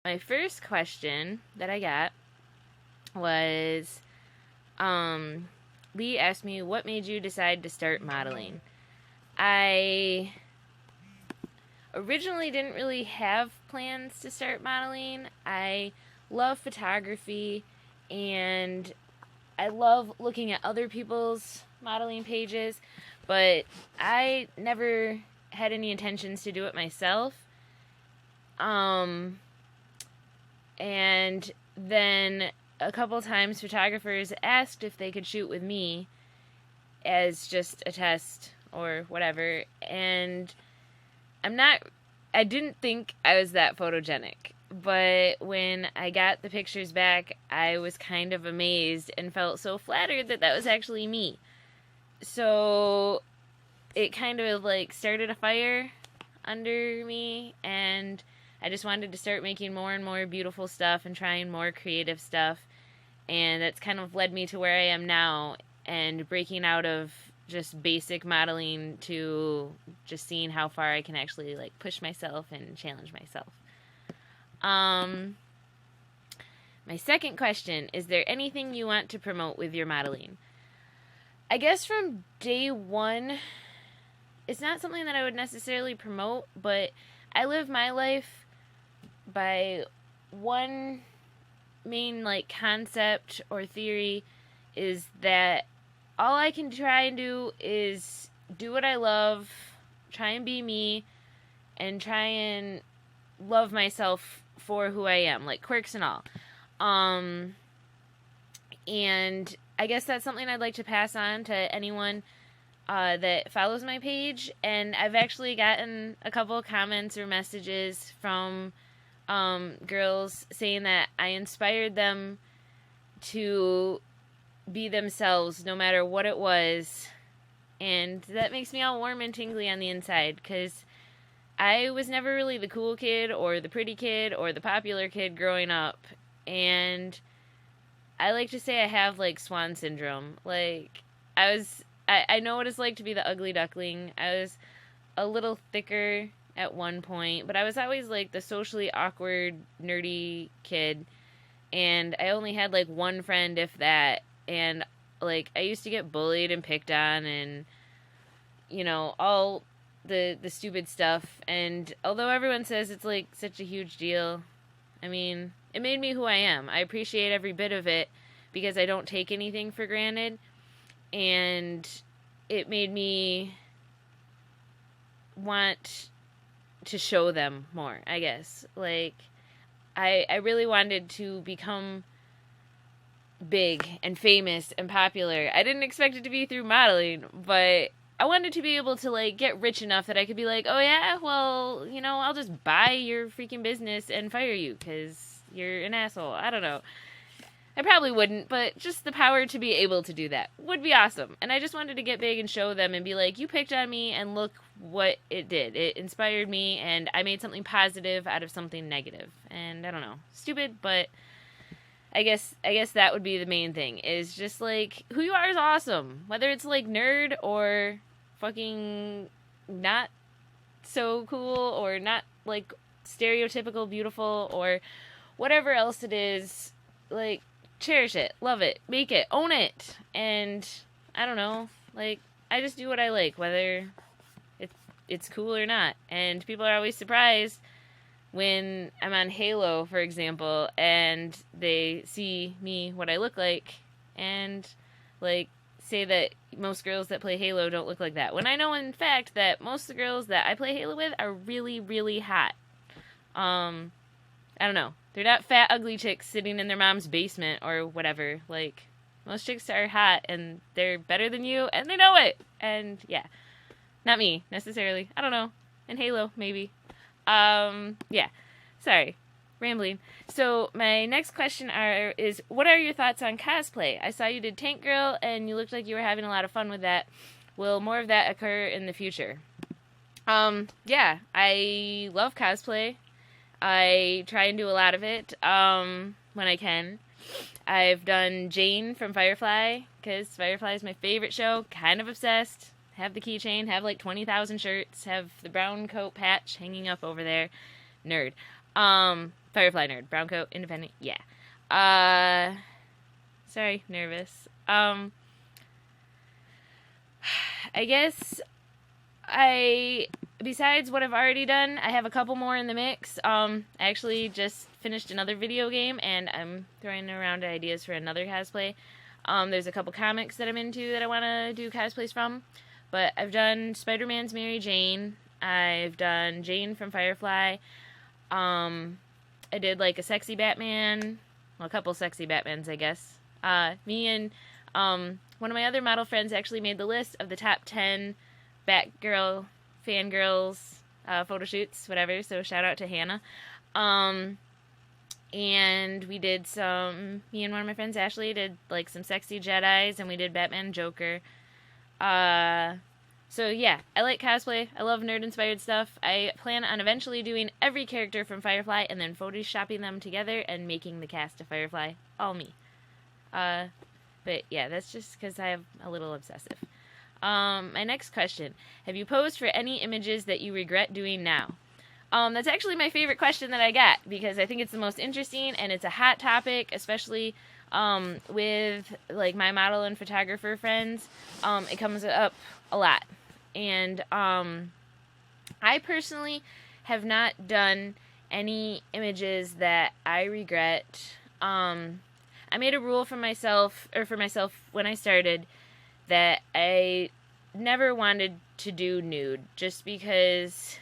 My first question that I got was Lee asked me, what made you decide to start modeling? I originally didn't really have plans to start modeling. I love photography and I love looking at other people's modeling pages, but I never had any intentions to do it myself. Um, and then a couple times photographers asked if they could shoot with me as just a test or whatever, and I'm not I didn't think I was that photogenic. But when I got the pictures back, I was kind of amazed and felt so flattered that that was actually me. So it kind of like started a fire under me, and I just wanted to start making more and more beautiful stuff and trying more creative stuff. And that's kind of led me to where I am now and breaking out of just basic modeling to just seeing how far I can actually like push myself and challenge myself. Um my second question, is there anything you want to promote with your modeling? I guess from day one, it's not something that I would necessarily promote, but I live my life by one main like concept or theory is that all I can try and do is do what I love, try and be me, and try and love myself for who I am, like quirks and all. Um, and I guess that's something I'd like to pass on to anyone that follows my page. And I've actually gotten a couple of comments or messages from girls saying that I inspired them to be themselves no matter what it was. And that makes me all warm and tingly on the inside because I was never really the cool kid or the pretty kid or the popular kid growing up. And I like to say I have like swan syndrome. Like I know what it's like to be the ugly duckling. I was a little thicker at one point, but I was always like the socially awkward, nerdy kid. And I only had like one friend, if that. And like I used to get bullied and picked on and all the stupid stuff. And although everyone says it's like such a huge deal, I mean, it made me who I am. I appreciate every bit of it because I don't take anything for granted. And it made me want to show them more, I guess. Like, I really wanted to become big and famous and popular. I didn't expect it to be through modeling, but I wanted to be able to, like, get rich enough that I could be like, oh, yeah, well, I'll just buy your freaking business and fire you because you're an asshole. I don't know. I probably wouldn't, but just the power to be able to do that would be awesome. And I just wanted to get big and show them and be like, you picked on me and look what it did. It inspired me and I made something positive out of something negative. And I don't know, stupid, but I guess that would be the main thing is just like who you are is awesome. Whether it's like nerd or fucking not so cool or not like stereotypical beautiful or whatever else it is, like cherish it, love it, make it, own it. And I don't know, like I just do what I like, whether it's cool or not. And people are always surprised when I'm on Halo, for example, and they see me, what I look like, and like say that most girls that play Halo don't look like that. When I know in fact that most of the girls that I play Halo with are really, really hot. I don't know. They're not fat, ugly chicks sitting in their mom's basement or whatever. Like, most chicks are hot and they're better than you and they know it. And yeah, not me necessarily. I don't know. In Halo, maybe. Yeah. Sorry. Rambling. So my next question is, what are your thoughts on cosplay? I saw you did Tank Girl and you looked like you were having a lot of fun with that. Will more of that occur in the future? Yeah, I love cosplay. I try and do a lot of it, when I can. I've done Jane from Firefly, because Firefly is my favorite show, kind of obsessed. Have the keychain, have like 20,000 shirts, have the brown coat patch hanging up over there. Nerd. Firefly nerd. Brown coat, independent. Yeah. Sorry, nervous. I guess besides what I've already done, I have a couple more in the mix. I actually just finished another video game, and I'm throwing around ideas for another cosplay. There's a couple comics that I'm into that I want to do cosplays from. But I've done Spider-Man's Mary Jane. I've done Jane from Firefly. I did like a sexy Batman. Well, a couple sexy Batmans, I guess. Me and one of my other model friends actually made the list of the top 10 Batgirl fangirls photo shoots, whatever. So shout out to Hannah. And we did me and one of my friends, Ashley, did like some sexy Jedis, and we did Batman and Joker. So yeah, I like cosplay. I love nerd-inspired stuff. I plan on eventually doing every character from Firefly and then photoshopping them together and making the cast of Firefly all me. But yeah, that's just because I am a little obsessive. My next question. Have you posed for any images that you regret doing now? That's actually my favorite question that I got, because I think it's the most interesting and it's a hot topic, especially with like my model and photographer friends. It comes up a lot. And I personally have not done any images that I regret. I made a rule for myself when I started that I never wanted to do nude, just because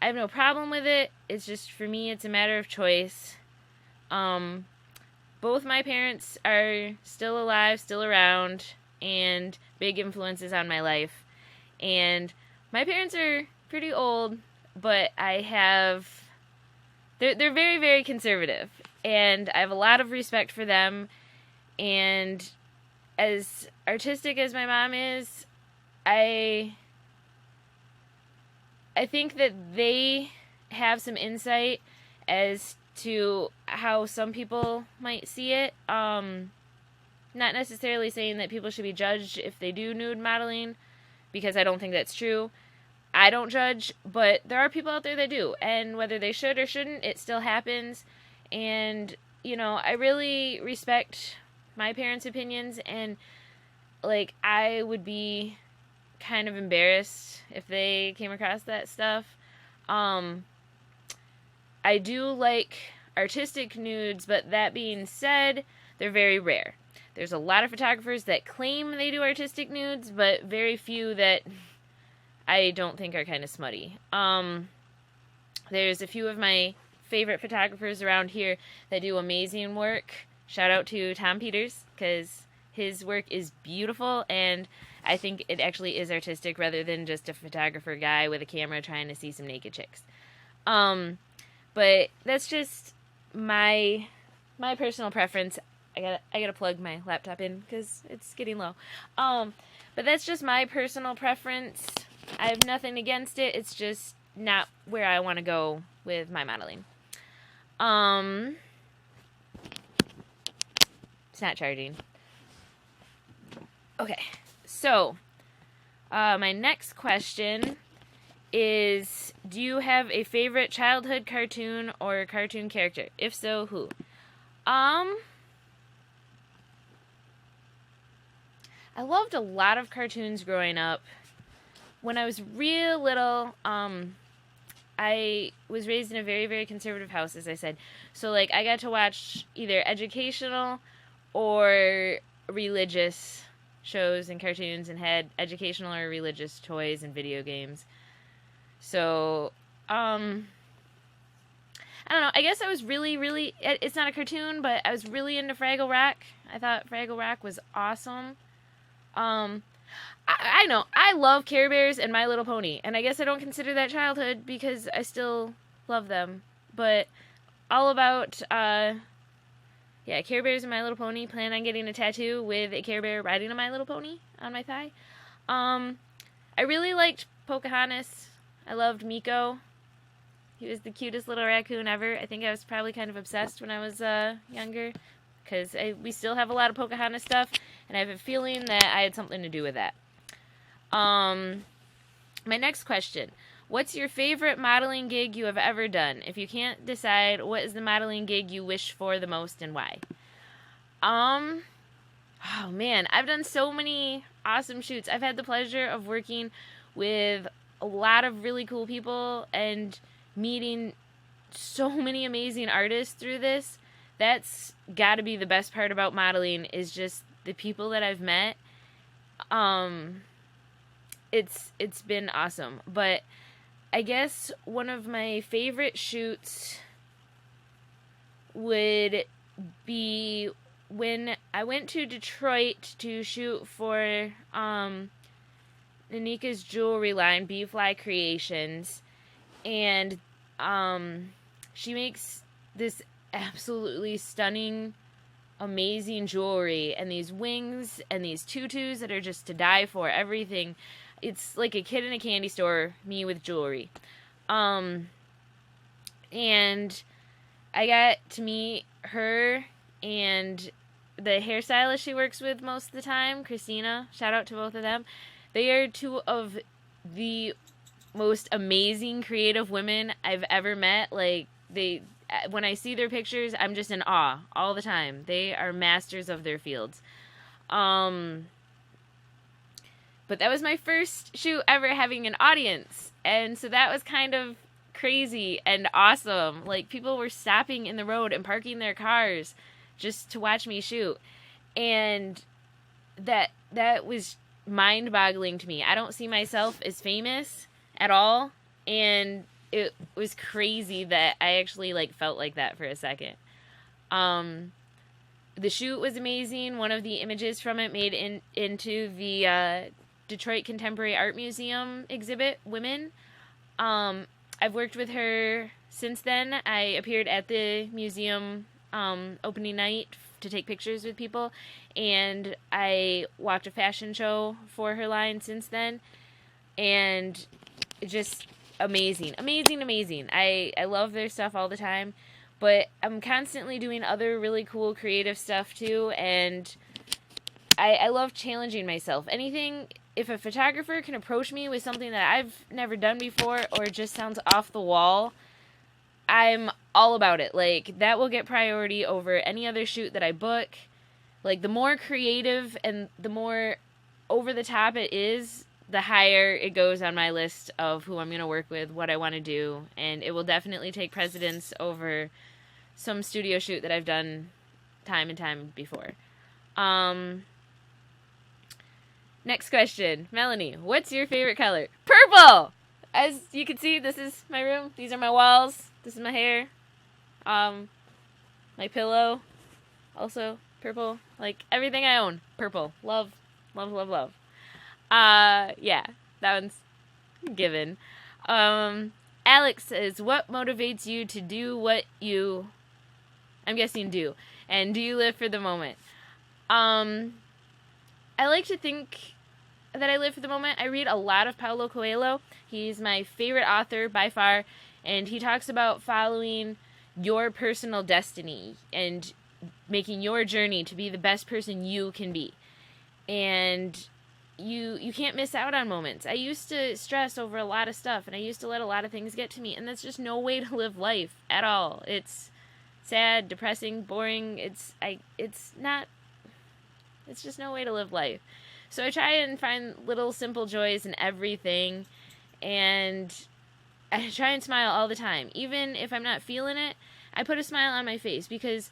I have no problem with it. It's just, for me, it's a matter of choice. Both my parents are still alive, still around, and big influences on my life. And my parents are pretty old, but they're very, very conservative. And I have a lot of respect for them. And as artistic as my mom is, I think that they have some insight as to how some people might see it. Not necessarily saying that people should be judged if they do nude modeling, because I don't think that's true. I don't judge, but there are people out there that do. And whether they should or shouldn't, it still happens. And, you know, I really respect my parents' opinions, and, like, I would be kind of embarrassed if they came across that stuff. I do like artistic nudes, but that being said, they're very rare. There's a lot of photographers that claim they do artistic nudes, but very few that I don't think are kind of smutty. There's a few of my favorite photographers around here that do amazing work. Shout out to Tom Peters, because his work is beautiful, and I think it actually is artistic rather than just a photographer guy with a camera trying to see some naked chicks. But that's just my personal preference. I gotta plug my laptop in because it's getting low. But that's just my personal preference. I have nothing against it. It's just not where I want to go with my modeling. It's not charging. Okay, so my next question is, do you have a favorite childhood cartoon or cartoon character? If so, who? I loved a lot of cartoons growing up. When I was real little, I was raised in a very, very conservative house, as I said. So, like, I got to watch either educational or religious shows and cartoons, and had educational or religious toys and video games. So, I don't know. I guess I was really, it's not a cartoon, but I was really into Fraggle Rock. I thought Fraggle Rock was awesome. I know. I love Care Bears and My Little Pony, and I guess I don't consider that childhood because I still love them. But all about, Care Bears and My Little Pony. Plan on getting a tattoo with a Care Bear riding a My Little Pony on my thigh. I really liked Pocahontas. I loved Miko. He was the cutest little raccoon ever. I think I was probably kind of obsessed when I was younger, because we still have a lot of Pocahontas stuff, and I have a feeling that I had something to do with that. My next question. What's your favorite modeling gig you have ever done? If you can't decide, what is the modeling gig you wish for the most and why? Oh man, I've done so many awesome shoots. I've had the pleasure of working with a lot of really cool people and meeting so many amazing artists through this. That's got to be the best part about modeling, is just the people that I've met. It's been awesome. But I guess one of my favorite shoots would be when I went to Detroit to shoot for Nanika's jewelry line, B-Fly Creations, and she makes this absolutely stunning, amazing jewelry, and these wings and these tutus that are just to die for. Everything. It's like a kid in a candy store, me with jewelry. And I got to meet her and the hairstylist she works with most of the time, Christina. Shout out to both of them. They are two of the most amazing creative women I've ever met. Like, when I see their pictures, I'm just in awe all the time. They are masters of their fields. But that was my first shoot ever having an audience, and so that was kind of crazy and awesome. Like, people were stopping in the road and parking their cars just to watch me shoot, and that was mind-boggling to me. I don't see myself as famous at all, and it was crazy that I actually felt like that for a second. The shoot was amazing. One of the images from it made into the Detroit Contemporary Art Museum exhibit, Women. I've worked with her since then. I appeared at the museum opening night to take pictures with people, and I walked a fashion show for her line since then, and just amazing. I love their stuff all the time, but I'm constantly doing other really cool creative stuff too, and I love challenging myself. If a photographer can approach me with something that I've never done before or just sounds off the wall, I'm all about it. Like, that will get priority over any other shoot that I book. Like, the more creative and the more over the top it is, the higher it goes on my list of who I'm going to work with, what I want to do, and it will definitely take precedence over some studio shoot that I've done time and time before. Next question. Melanie, what's your favorite color? Purple! As you can see, this is my room. These are my walls. This is my hair. My pillow. Also purple. Like, everything I own. Purple. Love. Yeah. That one's given. Alex says, what motivates you to do what you, I'm guessing, do? And do you live for the moment? I like to think that I live for the moment. I read a lot of Paulo Coelho. He's my favorite author by far, and he talks about following your personal destiny and making your journey to be the best person you can be. And you can't miss out on moments. I used to stress over a lot of stuff, and I used to let a lot of things get to me, and that's just no way to live life at all. It's sad, depressing, boring. It's just no way to live life. So I try and find little simple joys in everything, and I try and smile all the time. Even if I'm not feeling it, I put a smile on my face, because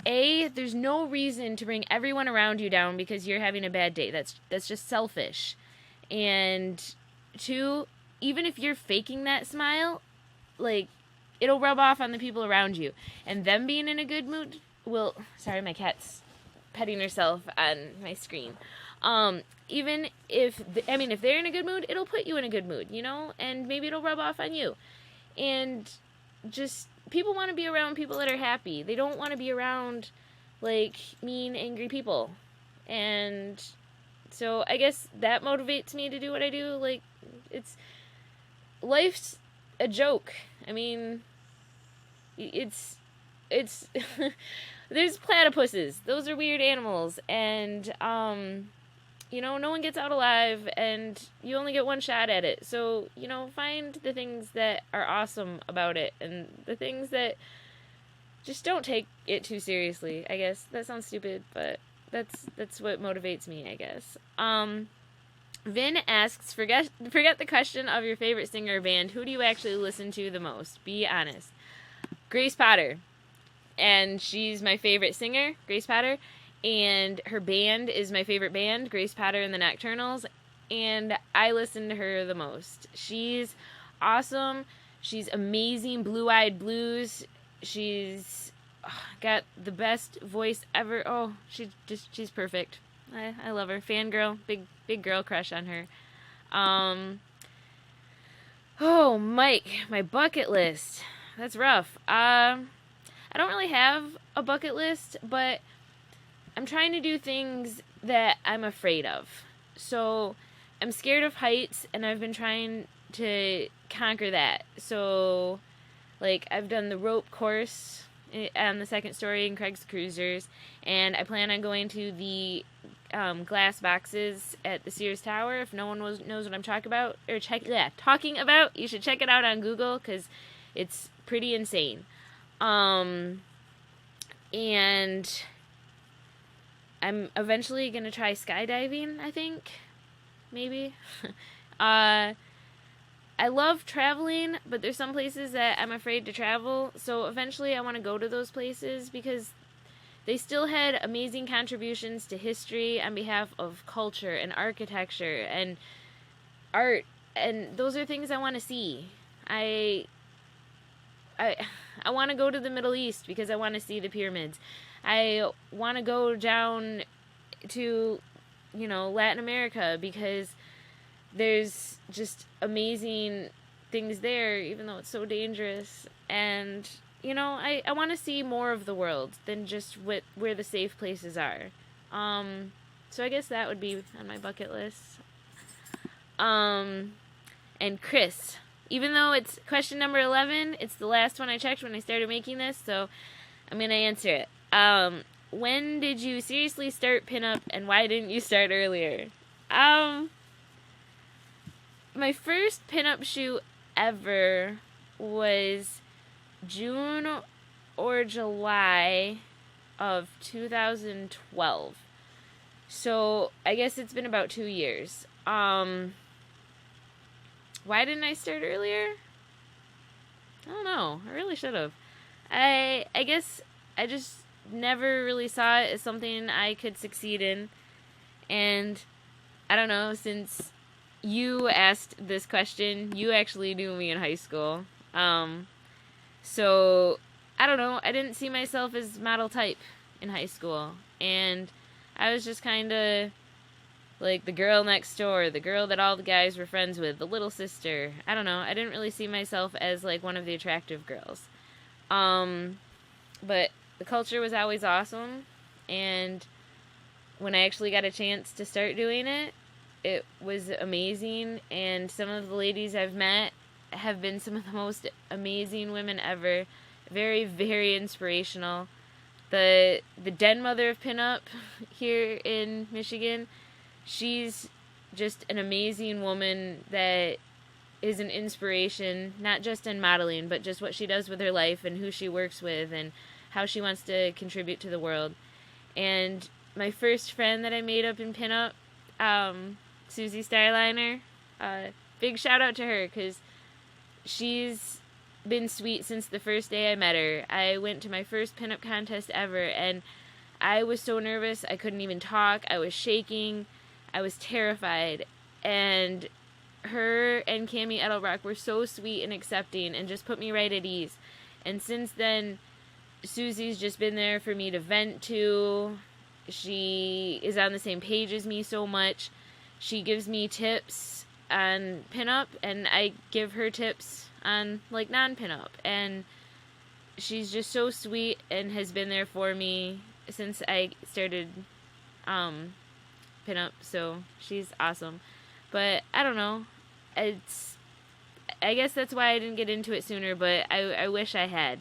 A, there's no reason to bring everyone around you down because you're having a bad day. That's just selfish. And 2, even if you're faking that smile, like, it'll rub off on the people around you. And them being in a good mood will... Sorry, my cat's petting herself on my screen. Even if they're in a good mood, it'll put you in a good mood, you know? And maybe it'll rub off on you. And just, people want to be around people that are happy. They don't want to be around, like, mean, angry people. And so I guess that motivates me to do what I do. Like, life's a joke. I mean, it's there's platypuses. Those are weird animals. And no one gets out alive, and you only get one shot at it. So, find the things that are awesome about it, and the things that just don't take it too seriously. I guess that sounds stupid, but that's what motivates me, I guess. Vin asks, forget the question of your favorite singer or band. Who do you actually listen to the most? Be honest. Grace Potter. And she's my favorite singer, Grace Potter. And her band is my favorite band, Grace Potter and the Nocturnals. And I listen to her the most. She's awesome. She's amazing. Blue-eyed blues. She's got the best voice ever. Oh, she's perfect. I love her. Fangirl. Big girl crush on her. Oh, Mike, my bucket list. That's rough. I don't really have a bucket list, but I'm trying to do things that I'm afraid of. So I'm scared of heights, and I've been trying to conquer that. So, like, I've done the rope course on the second story in Craig's Cruisers, and I plan on going to the glass boxes at the Sears Tower. If no one knows what I'm talking about, you should check it out on Google, because it's pretty insane. And I'm eventually gonna try skydiving, I think. Maybe. I love traveling, but there's some places that I'm afraid to travel, so eventually I want to go to those places, because they still had amazing contributions to history on behalf of culture and architecture and art, and those are things I want to see. I want to go to the Middle East because I want to see the pyramids. I want to go down to, Latin America because there's just amazing things there, even though it's so dangerous. And, I want to see more of the world than just where the safe places are. So I guess that would be on my bucket list. And Chris, even though it's question number 11, it's the last one I checked when I started making this, so I'm going to answer it. When did you seriously start pinup, and why didn't you start earlier? My first pinup shoot ever was June or July of 2012. So I guess it's been about 2 years. Why didn't I start earlier? I don't know. I really should have. I guess I just never really saw it as something I could succeed in. And I don't know, since you asked this question, you actually knew me in high school. So I don't know, I didn't see myself as model type in high school. And I was just kind of like the girl next door, the girl that all the guys were friends with, the little sister. I don't know, I didn't really see myself as like one of the attractive girls. But the culture was always awesome, and when I actually got a chance to start doing it, it was amazing, and some of the ladies I've met have been some of the most amazing women ever. Very, very inspirational. The den mother of pinup here in Michigan, she's just an amazing woman that is an inspiration, not just in modeling, but just what she does with her life and who she works with and how she wants to contribute to the world. And my first friend that I made up in pinup, Susie Starliner, big shout out to her, because she's been sweet since the first day I met her. I went to my first pinup contest ever, and I was so nervous I couldn't even talk. I was shaking. I was terrified. And her and Cammie Edelbrock were so sweet and accepting and just put me right at ease. And since then, Susie's just been there for me to vent to. She is on the same page as me so much. She gives me tips on pinup, and I give her tips on like non-pinup. And she's just so sweet and has been there for me since I started pinup. So she's awesome. But I don't know. I guess that's why I didn't get into it sooner, but I wish I had.